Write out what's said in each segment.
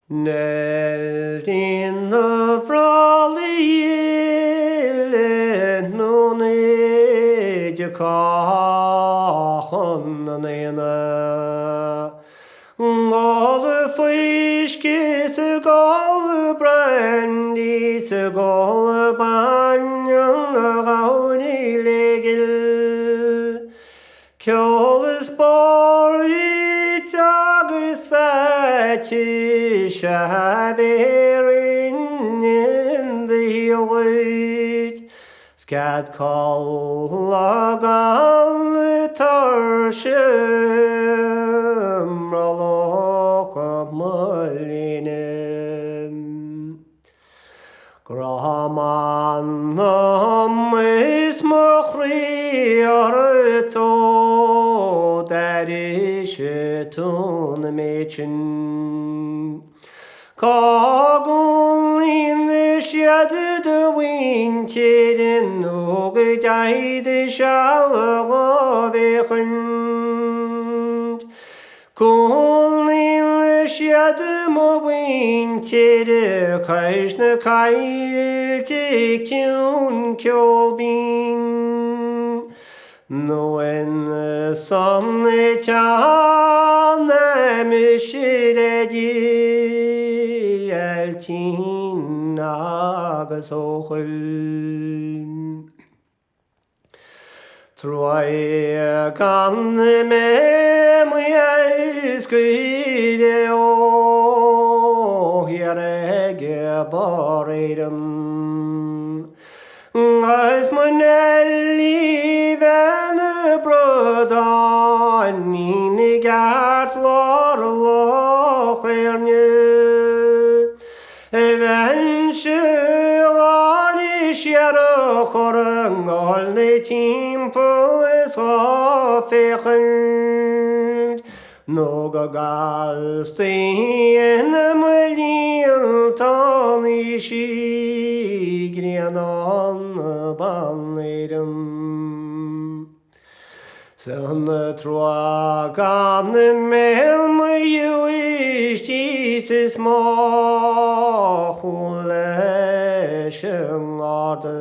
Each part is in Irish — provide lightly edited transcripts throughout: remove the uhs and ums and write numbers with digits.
Nelt in the frale nun je kachen ene Gol fiske te gol brandy te gol banyan gauni legil Kjoles bori tagsachi shaverin in the hilt Skad kol lagal tarshim raloch mulinem Gramanam is mochriarto that is tun mechin Kagul in the shed the winter in the died shall of Kul in the shed mo winter Krishna kail tikun kjolbin No en the sun chan mishiredi eltin agasochel Troy kan med mig skride och här är bariden As monelli vene brodan in gart lor locherne Eventually share chorang all the temple is offend No gasti en mulil tani shigrianan baneren Sen tror kan med mig Jesus ma hole sjungade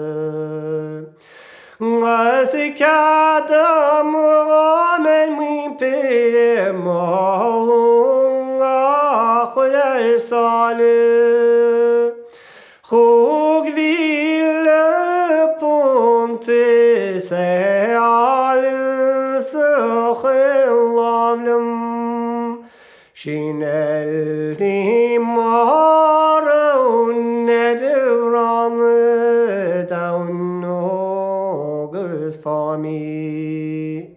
Masikadam men min pere malunga khuder sale Khog ville ponte se al khillam Shinel di maron nedran down August for me